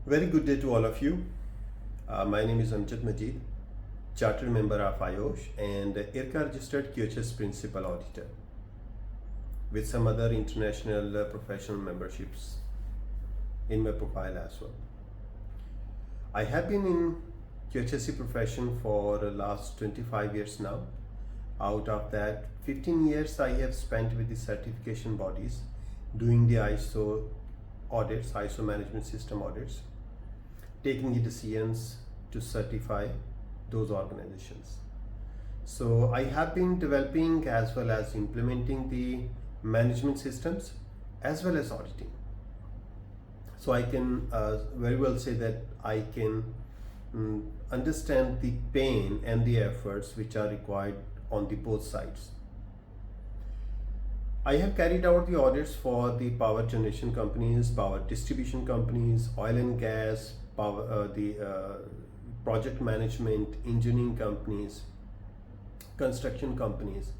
Very good day to all of you. My name is Amjad Majid, Chartered Member of IOSH and IRCA registered QHS Principal Auditor with some other international professional memberships in my profile as well. I have been in QHSE profession for the last 25 years now. Out of that, 15 years I have spent with the certification bodies doing the ISO audits, ISO management system audits, taking the decisions to certify those organizations. So I have been developing as well as implementing the management systems as well as auditing. So I can very well say that I can understand the pain and the efforts which are required on the both sides. I have carried out the audits for the power generation companies, power distribution companies, oil and gas, project management, engineering companies, construction companies.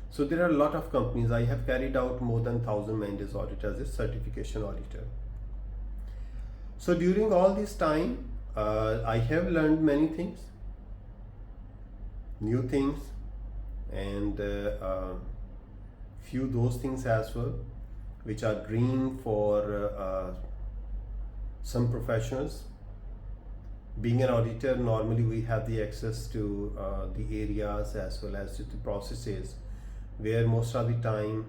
So there are a lot of companies. I have carried out more than 1,000 man-days audit as a certification auditor. So during all this time, I have learned many things, new things, and few those things as well, which are dream for some professionals. Being an auditor, normally we have the access to the areas as well as to the processes where most of the time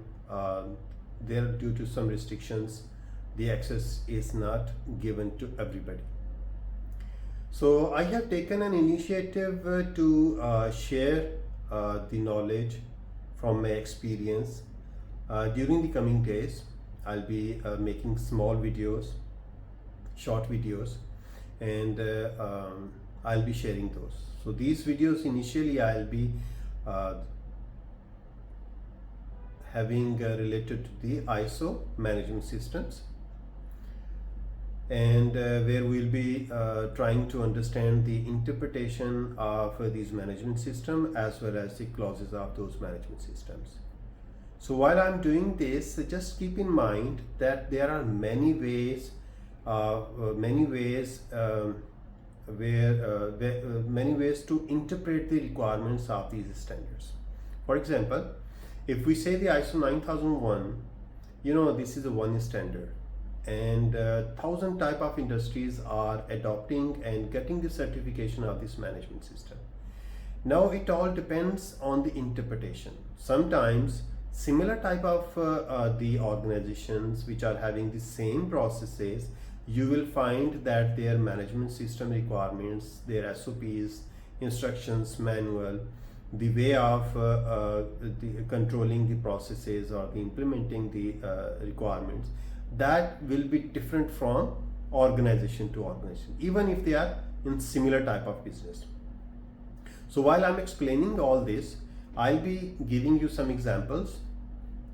there, due to some restrictions, the access is not given to everybody. So I have taken an initiative to share the knowledge from my experience. During the coming days, I'll be making small videos, short videos, and I'll be sharing those. So these videos initially I'll be having related to the ISO management systems, and where we'll be trying to understand the interpretation of these management systems as well as the clauses of those management systems. So while I'm doing this, just keep in mind that there are many ways to interpret the requirements of these standards. For example, if we say the ISO 9001, this is a one standard, and 1,000 type of industries are adopting and getting the certification of this management system. Now it all depends on the interpretation. Sometimes similar type of the organizations which are having the same processes, you will find that their management system requirements, their SOPs, instructions, manual, the way of controlling the processes or the implementing the requirements, that will be different from organization to organization, even if they are in similar type of business. So while I'm explaining all this, I'll be giving you some examples.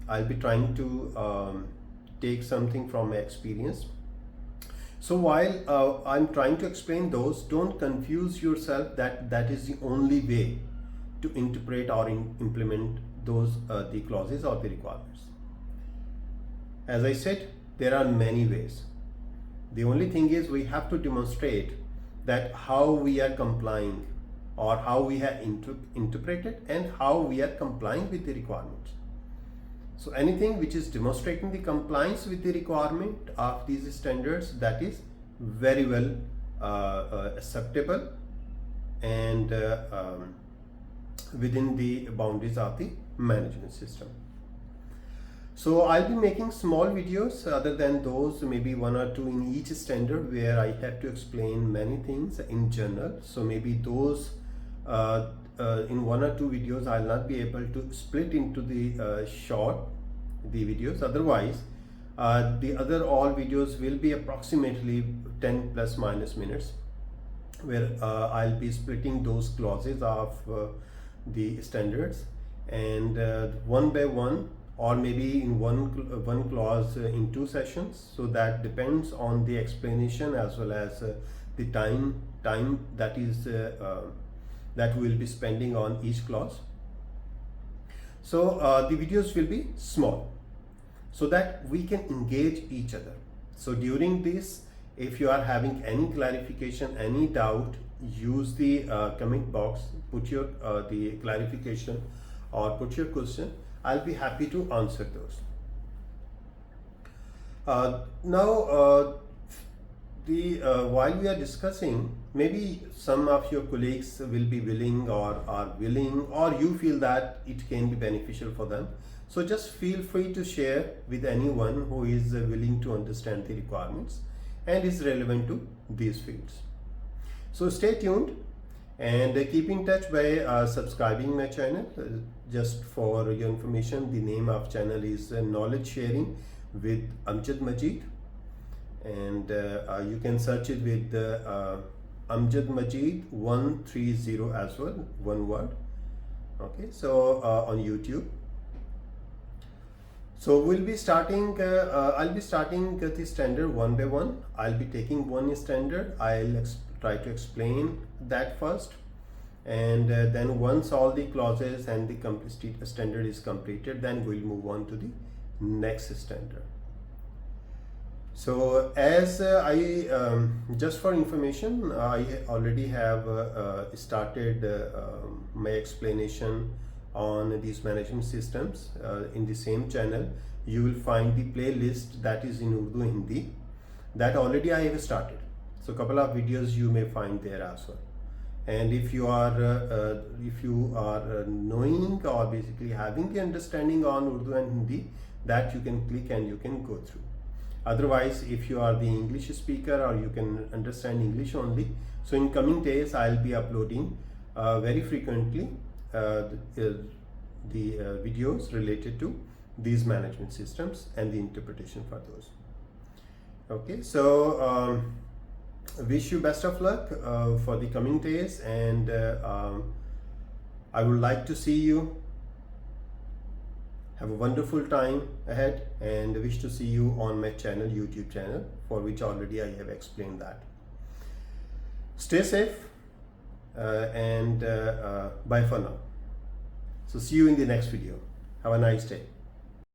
I'll be trying to take something from my experience. So while I'm trying to explain those, don't confuse yourself that that is the only way to interpret or implement those the clauses or the requirements. As I said, there are many ways. The only thing is we have to demonstrate that how we are complying or how we have interpreted and how we are complying with the requirements. So anything which is demonstrating the compliance with the requirement of these standards, that is very well acceptable and within the boundaries of the management system. So I'll be making small videos other than those, maybe one or two in each standard, where I have to explain many things in general. So maybe those in one or two videos I'll not be able to split into the short the videos. Otherwise the other all videos will be approximately 10 plus minus minutes, where I'll be splitting those clauses of the standards, and one by one, or maybe in one clause in two sessions. So that depends on the explanation as well as the time that is that we will be spending on each clause. So the videos will be small so that we can engage each other. So during this, If you are having any clarification, any doubt, use the comment box, put your the clarification or put your question. I'll be happy to answer those. Now, while we are discussing, maybe some of your colleagues will be willing or are willing, or you feel that it can be beneficial for them. So just feel free to share with anyone who is willing to understand the requirements and is relevant to these fields. So stay tuned and keep in touch by subscribing my channel. Just for your information, the name of channel is Knowledge Sharing with Amjad Majid, and you can search it with Amjad Majid 130 as well, one word. Okay, so on YouTube. So we'll be starting, I'll be starting the standard one by one. I'll be taking one standard. I'll try to explain that first. And then once all the clauses and the standard is completed, then we'll move on to the next standard. So as just for information, I already have started my explanation on these management systems. In the same channel you will find the playlist that is in Urdu Hindi, that already I have started. So a couple of videos you may find there as well. And if you are knowing or basically having the understanding on Urdu and Hindi, that you can click and you can go through. Otherwise, if you are the English speaker or you can understand English only, so in coming days I'll be uploading very frequently the videos related to these management systems and the interpretation for those. Okay, so wish you best of luck for the coming days, and I would like to see you. Have a wonderful time ahead, and wish to see you on my channel, YouTube channel, for which already I have explained that. Stay safe and bye for now. So see you in the next video. Have a nice day.